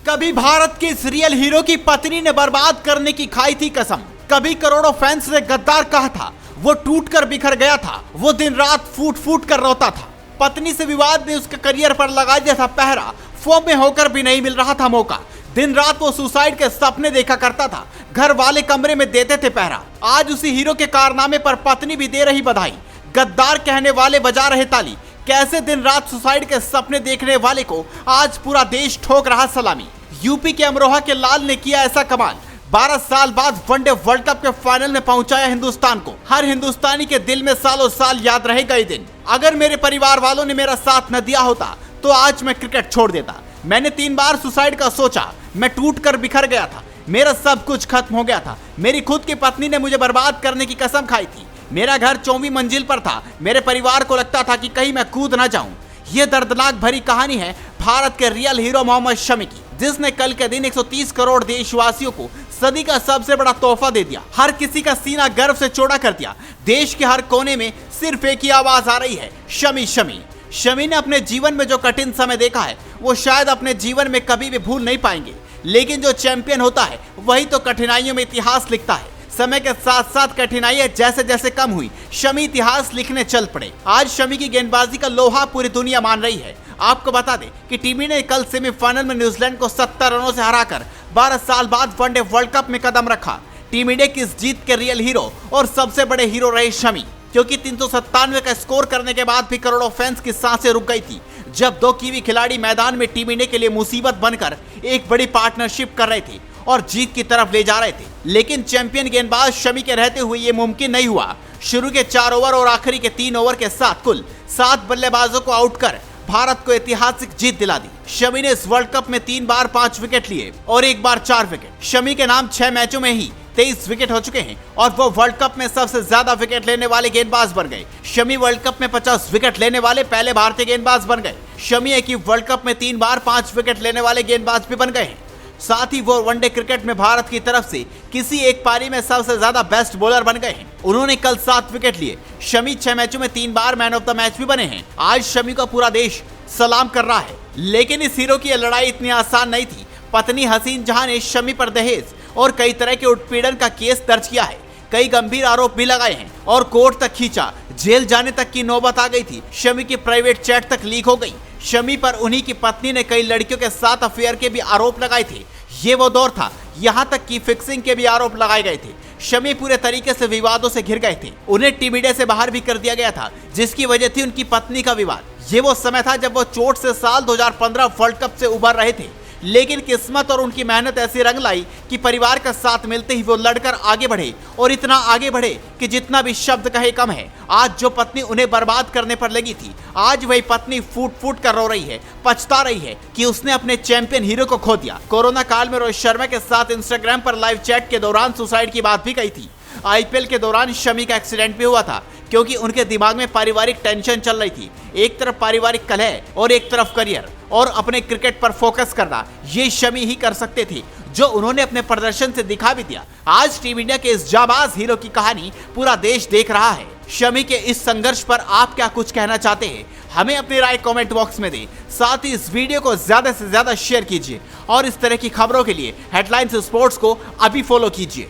कभी भारत के इस रियल हीरो की पत्नी ने बर्बाद करने की खाई थी कसम। कभी करोड़ों फैंस ने गद्दार कहा था, वो टूट कर बिखर गया था। वो दिन रात फूट फूट कर रोता था। पत्नी से विवाद ने उसके करियर पर लगा दिया था पहरा। फॉर्म में होकर भी नहीं मिल रहा था मौका। दिन रात वो सुसाइड के सपने देखा करता था। घर वाले कमरे में देते थे पहरा। आज उसी हीरो के कारनामे पर पत्नी भी दे रही बधाई। गद्दार कहने वाले बजा रहे ताली। कैसे दिन रात सुसाइड के सपने देखने वाले को आज पूरा देश ठोक रहा सलामी। यूपी के अमरोहा के लाल ने किया ऐसा कमाल। 12 साल बाद वनडे वर्ल्ड कप के फाइनल में पहुंचाया हिंदुस्तान को। हर हिंदुस्तानी के दिल में सालों साल याद रहेगा ये दिन। अगर मेरे परिवार वालों ने मेरा साथ न दिया होता तो आज मैं क्रिकेट छोड़ देता। मैंने 3 बार सुसाइड का सोचा। मैं टूट कर बिखर गया था। मेरा सब कुछ खत्म हो गया था। मेरी खुद की पत्नी ने मुझे बर्बाद करने की कसम खाई थी। मेरा घर 24वीं मंजिल पर था। मेरे परिवार को लगता था कि कहीं मैं कूद ना जाऊं। ये दर्दनाक भरी कहानी है भारत के रियल हीरो मोहम्मद शमी की, जिसने कल के दिन 130 करोड़ देशवासियों को सदी का सबसे बड़ा तोहफा दे दिया। हर किसी का सीना गर्व से चौड़ा कर दिया। देश के हर कोने में सिर्फ एक ही आवाज आ रही है, शमी शमी। शमी ने अपने जीवन में जो कठिन समय देखा है वो शायद अपने जीवन में कभी भी भूल नहीं पाएंगे। लेकिन जो चैंपियन होता है वही तो कठिनाइयों में इतिहास लिखता है। समय के साथ साथ कठिनाइयां जैसे जैसे कम हुई, शमी इतिहास लिखने चल पड़े। आज शमी की गेंदबाजी का लोहा पूरी दुनिया मान रही है। आपको बता दें कि टीम इंडिया ने कल सेमीफाइनल में न्यूजीलैंड को 70 रनों से हराकर 12 साल बाद वनडे वर्ल्ड कप में कदम रखा। टीम इंडिया की इस जीत के रियल हीरो और सबसे बड़े हीरो रहे शमी, क्योंकि 397 का स्कोर करने के बाद भी करोड़ों फैंस की सांसें रुक गई थी जब 2 कीवी खिलाड़ी मैदान में टीम इंडिया के लिए मुसीबत बनकर एक बड़ी पार्टनरशिप कर रहे थे और जीत की तरफ ले जा रहे थे। लेकिन चैंपियन गेंदबाज शमी के रहते हुए ये मुमकिन नहीं हुआ। शुरू के 4 ओवर और आखिरी के 3 ओवर के साथ कुल 7 बल्लेबाजों को आउट कर भारत को ऐतिहासिक जीत दिला दी। शमी ने इस वर्ल्ड कप में 3 बार 5 विकेट लिए और 1 बार 4 विकेट। शमी के नाम 6 मैचों में ही 23 विकेट हो चुके हैं और वो वर्ल्ड कप में सबसे ज्यादा विकेट लेने वाले गेंदबाज बन गए। शमी वर्ल्ड कप में 50 विकेट लेने वाले पहले भारतीय गेंदबाज बन गए। शमी एक ही वर्ल्ड कप में 3 बार 5 विकेट लेने वाले गेंदबाज भी बन गए हैं। साथ ही वो वनडे क्रिकेट में भारत की तरफ से किसी एक पारी में सबसे ज्यादा बेस्ट बॉलर बन गए हैं। उन्होंने कल 7 विकेट लिए। शमी 6 मैचों में 3 बार मैन ऑफ द मैच भी बने हैं। आज शमी को पूरा देश सलाम कर रहा है। लेकिन इस हीरो की लड़ाई इतनी आसान नहीं थी। पत्नी हसीन जहां ने शमी पर दहेज और कई तरह के उत्पीड़न का केस दर्ज किया है। कई गंभीर आरोप भी लगाए हैं और कोर्ट तक खींचा। जेल जाने तक की नौबत आ गई थी। शमी की प्राइवेट चैट तक लीक हो गई। शमी पर उन्हीं की पत्नी ने कई लड़कियों के साथ अफेयर के भी आरोप लगाए थे। ये वो दौर था, यहाँ तक कि फिक्सिंग के भी आरोप लगाए गए थे। शमी पूरे तरीके से विवादों से घिर गए थे। उन्हें टीम इंडिया से बाहर भी कर दिया गया था, जिसकी वजह थी उनकी पत्नी का विवाद। ये वो समय था जब वो चोट से साल 2015 वर्ल्ड कप से उभर रहे थे। लेकिन किस्मत और उनकी मेहनत ऐसी रंग लाई कि परिवार का साथ मिलते ही वो लड़कर आगे बढ़े और इतना आगे बढ़े कि जितना भी शब्द कहे कम है। आज जो पत्नी उन्हें बर्बाद करने पर लगी थी, आज वही पत्नी फूट फूट कर रो रही है, पछता रही है कि उसने अपने चैंपियन हीरो को खो दिया। कोरोना काल में रोहित शर्मा के साथ इंस्टाग्राम पर लाइव चैट के दौरान सुसाइड की बात भी कही थी। आईपीएल के दौरान शमी का एक्सीडेंट भी हुआ था, क्योंकि उनके दिमाग में पारिवारिक टेंशन चल रही थी। एक तरफ पारिवारिक कलह और एक तरफ करियर और अपने क्रिकेट पर फोकस करना, ये शमी ही कर सकते थे, जो उन्होंने अपने प्रदर्शन से दिखा भी दिया। आज टीम इंडिया के इस जाबाज हीरो की कहानी पूरा देश देख रहा है। शमी के इस संघर्ष पर आप क्या कुछ कहना चाहते हैं, हमें अपनी राय कमेंट बॉक्स में दें। साथ ही इस वीडियो को ज्यादा से ज्यादा शेयर कीजिए और इस तरह की खबरों के लिए हेडलाइंस स्पोर्ट्स को अभी फॉलो कीजिए।